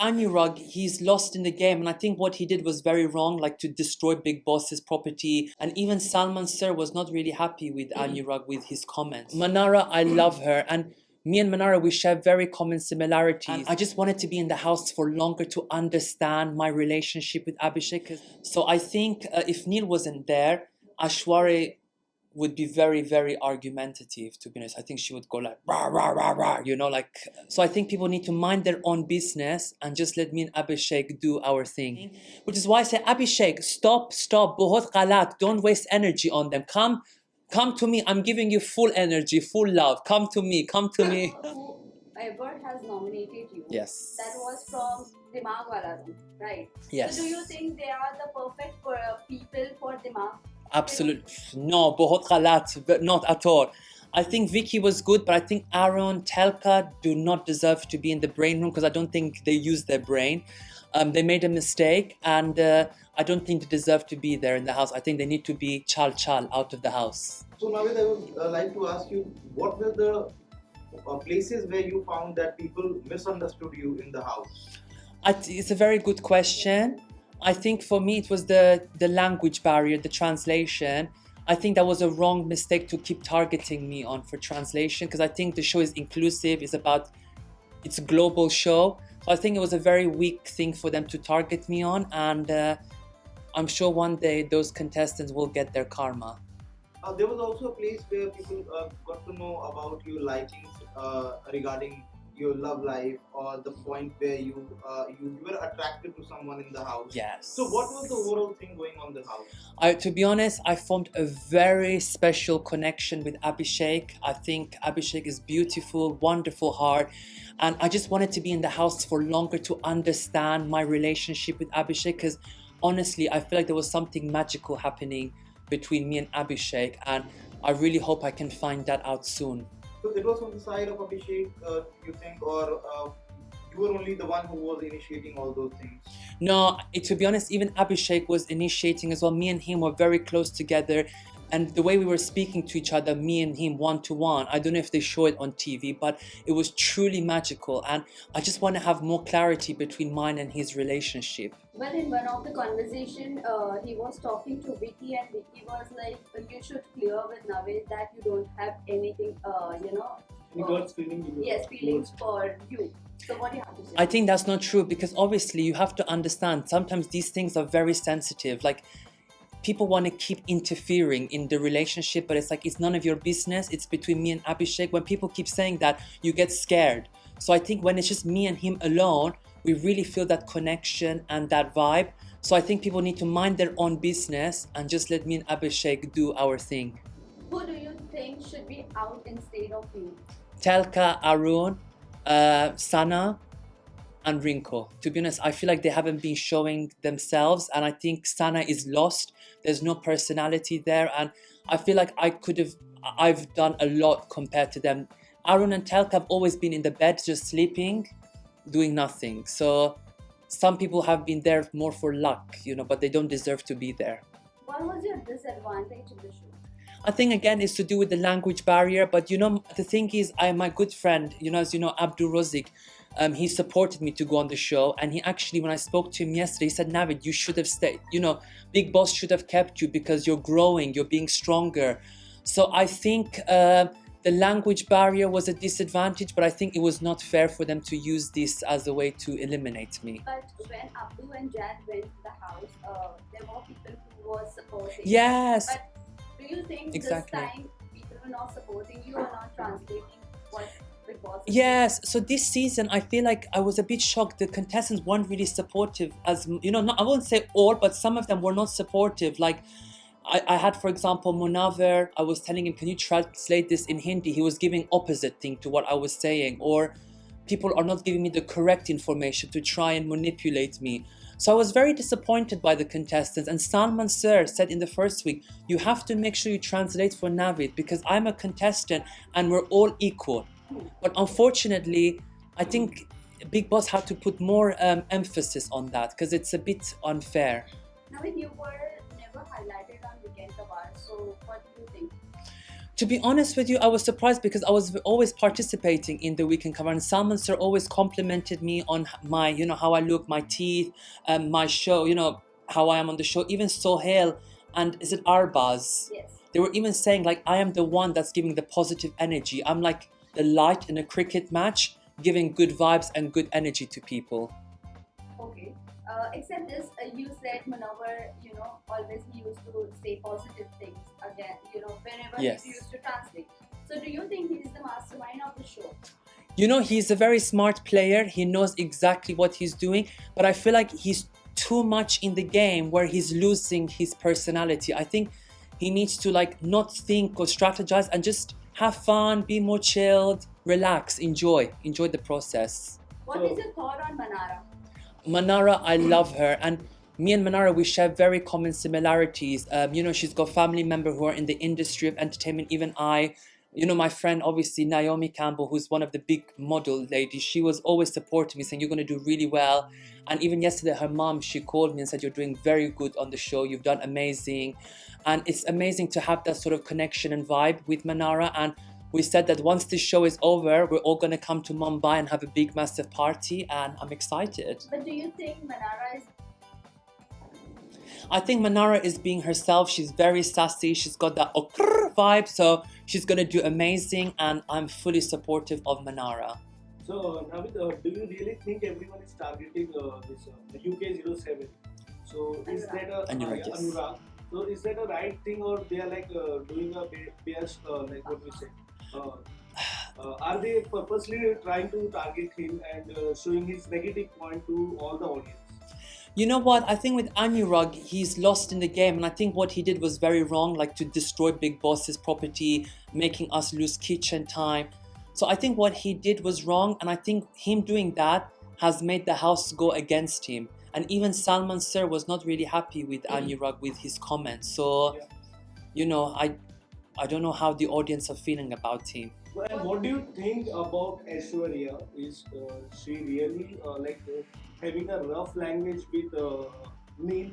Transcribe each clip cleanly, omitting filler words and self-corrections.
Anurag, he's lost in the game, and I think what he did was very wrong, like to destroy Bigg Boss's property. And even Salman Sir was not really happy with Anurag with his comments. Manara, I love her, and me and Manara, we share very common similarities. And I just wanted to be in the house for longer to understand my relationship with Abhishek. So I think if Neil wasn't there, Ashwarya would be very, very argumentative, to be honest. I think she would go like, rah, rah, rah, rah, like. So I think people need to mind their own business and just let me and Abhishek do our thing. Which is why I say, Abhishek, stop, bahut galat. Don't waste energy on them. Come to me. I'm giving you full energy, full love. Come to me. Whoever has nominated you, Yes. that was from Dimag Wala, right? Yes. So do you think they are the perfect people for Dimag? Absolutely. No, bahut galat, but not at all. I think Vicky was good, but I think Aaron, Telka do not deserve to be in the brain room because I don't think they use their brain. They made a mistake, and I don't think they deserve to be there in the house. I think they need to be chal out of the house. So Navid, I would like to ask you, what were the places where you found that people misunderstood you in the house? It's a very good question. I think for me it was the language barrier, the translation. I think that was a wrong mistake to keep targeting me on for translation because I think the show is inclusive, it's a global show. So I think it was a very weak thing for them to target me on, and I'm sure one day those contestants will get their karma. There was also a place where people got to know about your likings regarding your love life, or the point where you were attracted to someone in the house. Yes. So what was the overall thing going on in the house? To be honest, I formed a very special connection with Abhishek. I think Abhishek is beautiful, wonderful heart, and I just wanted to be in the house for longer to understand my relationship with Abhishek because honestly, I feel like there was something magical happening between me and Abhishek, and I really hope I can find that out soon. So it was on the side of Abhishek, you think, or you were only the one who was initiating all those things? No, to be honest, even Abhishek was initiating as well. Me and him were very close together. And the way we were speaking to each other, me and him one-to-one, I don't know if they show it on TV, but it was truly magical. And I just want to have more clarity between mine and his relationship. But in one of the conversation, he was talking to Vicky, and Vicky was like, you should clear with Navid that you don't have anything, feelings for you. So what do you have to say? I think that's not true because obviously you have to understand sometimes these things are very sensitive. Like, people want to keep interfering in the relationship, but it's none of your business. It's between me and Abhishek. When people keep saying that, you get scared. So I think when it's just me and him alone, we really feel that connection and that vibe. So I think people need to mind their own business and just let me and Abhishek do our thing. Who do you think should be out instead of you? Telka, Arun, Sana, and Rinko. To be honest, I feel like they haven't been showing themselves, and I think Sana is lost. There's no personality there, and I feel like I've done a lot compared to them. Arun and Telka have always been in the bed, just sleeping, doing nothing. So some people have been there more for luck, but they don't deserve to be there. What was your disadvantage in the show? I think again it's to do with the language barrier, but the thing is, my good friend, as you know, Abdul Razik, he supported me to go on the show, and he actually, when I spoke to him yesterday, he said, Navid, you should have stayed, Bigg Boss should have kept you because you're growing, you're being stronger. So I think the language barrier was a disadvantage, but I think it was not fair for them to use this as a way to eliminate me. But when Abdul and Jad went to the house, there were people who were supporting. Yes. But do you think exactly. This time people were not supporting you or not translating what Bigg Boss is? Yes, so this season I feel like I was a bit shocked. The contestants weren't really supportive, as I won't say all, but some of them were not supportive. Like I had, for example, Munaver, I was telling him, can you translate this in Hindi? He was giving opposite thing to what I was saying. Or people are not giving me the correct information to try and manipulate me. So I was very disappointed by the contestants. And Salman Sir said in the first week, you have to make sure you translate for Navid because I'm a contestant and we're all equal. But unfortunately, I think Bigg Boss had to put more emphasis on that because it's a bit unfair. Navid, you were never highlighted on Weekend Vaar, so what do you think? To be honest with you, I was surprised because I was always participating in the weekend cover, and Salman sir always complimented me on my, how I look, my teeth, my show, how I am on the show. Even Sohail and is it Arbaz? Yes. They were even saying like I am the one that's giving the positive energy. I'm like the light in a cricket match, giving good vibes and good energy to people. Okay. Except this, you said Munawar, always he used to say positive things again, whenever Yes. he used to translate. So do you think he is the mastermind of the show? He's a very smart player. He knows exactly what he's doing, but I feel like he's too much in the game where he's losing his personality. I think he needs to like not think or strategize and just have fun, be more chilled, relax, enjoy the process. What is your thought on Manara? Manara, I love her, and me and Manara, we share very common similarities. She's got family members who are in the industry of entertainment. Even I, my friend, obviously Naomi Campbell, who's one of the big model ladies, she was always supporting me, saying you're going to do really well. And even yesterday, her mom, she called me and said you're doing very good on the show. You've done amazing, and it's amazing to have that sort of connection and vibe with Manara. And we said that once this show is over, we're all going to come to Mumbai and have a big, massive party, and I'm excited. But do you think Manara is... I think Manara is being herself. She's very sassy. She's got that vibe, so she's going to do amazing, and I'm fully supportive of Manara. So, Navid, do you really think everyone is targeting this UK07? So, is that a Anurag, yes. Anurag? So, is that a right thing, or they are like doing a bias, like what we say? Are they purposely trying to target him and showing his negative point to all the audience? You know what? I think with Anurag, he's lost in the game, and I think what he did was very wrong, like to destroy Bigg Boss's property, making us lose kitchen time. So I think what he did was wrong, and I think him doing that has made the house go against him. And even Salman sir was not really happy with Anurag with his comments. So, I don't know how the audience are feeling about him. And what do you think about Aishwarya? Is she really having a rough language with Neil?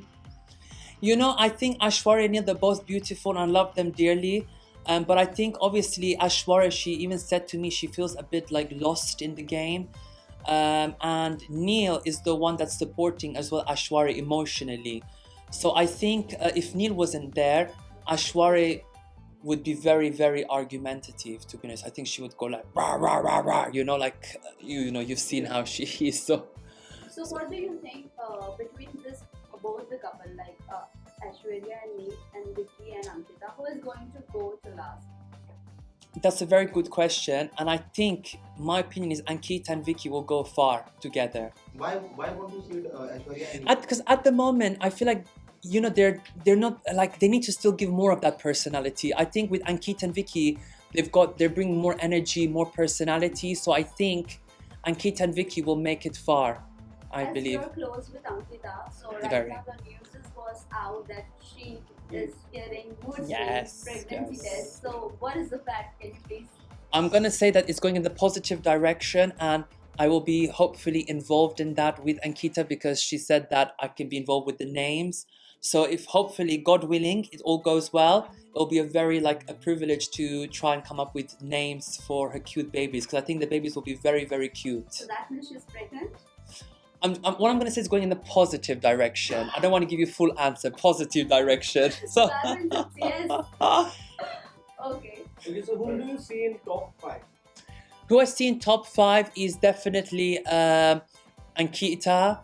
I think Aishwarya and Neil, they're both beautiful and I love them dearly. But I think obviously Aishwarya, she even said to me she feels a bit like lost in the game. And Neil is the one that's supporting as well Aishwarya emotionally. So I think if Neil wasn't there, Aishwarya would be very, very argumentative, to be honest. I think she would go like rah rah rah rah, you've seen how she is. So what do you think between both the couple, like Aishwarya and Neil and Vicky and Ankita, who is going to go to last? that's a very good question, and I think my opinion is Ankita and Vicky will go far together. Why won't you see Aishwarya and Neil? Because at the moment I feel like they're not like, they need to still give more of that personality. I think with Ankita and Vicky, they're bringing more energy, more personality. So I think Ankita and Vicky will make it far. I As believe. you're close with Ankita, so right Very. now the news was out that she is getting mood swings, Yes, pregnancy yes. test. So what is the fact? Can you please? I'm gonna say that it's going in the positive direction, and I will be hopefully involved in that with Ankita because she said that I can be involved with the names. So if hopefully, God willing, it all goes well, it'll be a very a privilege to try and come up with names for her cute babies, because I think the babies will be very, very cute. So that means she's pregnant. What I'm going to say is going in the positive direction. I don't want to give you full answer. Positive direction. So That means it's yes. Okay. Okay, so who do you see in top 5? who I see in top 5 is definitely Ankita,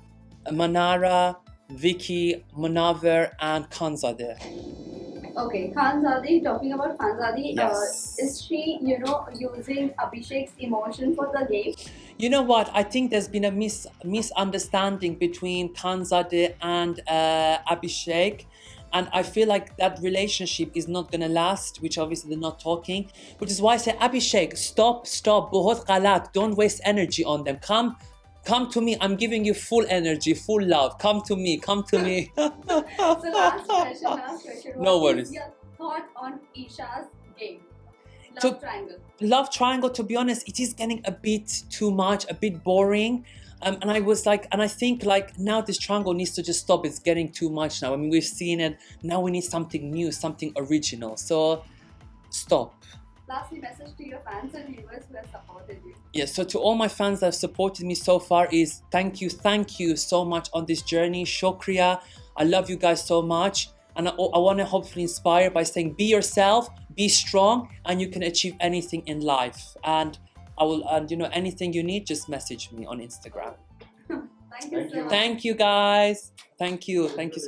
Manara, Vicky, Munawar, and Khanzadeh. Okay, Khanzadi, talking about Khanzadi, Yes. is she, using Abhishek's emotion for the game? You know what? I think there's been a misunderstanding between Khanzadeh and Abhishek. And I feel like that relationship is not going to last, which obviously they're not talking. Which is why I say, Abhishek, stop, bahut galat. Don't waste energy on them. Come to me. I'm giving you full energy, full love. Come to me. So last question. No What worries. is your thought on Isha's game? To- Love triangle. Love triangle, to be honest, it is getting a bit too much, a bit boring. And I think now this triangle needs to just stop. It's getting too much now. I mean, we've seen it. Now we need something new, something original. So stop. Lastly, message to your fans and viewers who have supported you. Yes, so to all my fans that have supported me so far is thank you so much on this journey. Shukriya. I love you guys so much. And I want to hopefully inspire by saying be yourself, be strong, and you can achieve anything in life. And anything you need, just message me on Instagram. Thank you so much. Thank you guys. Thank you so much.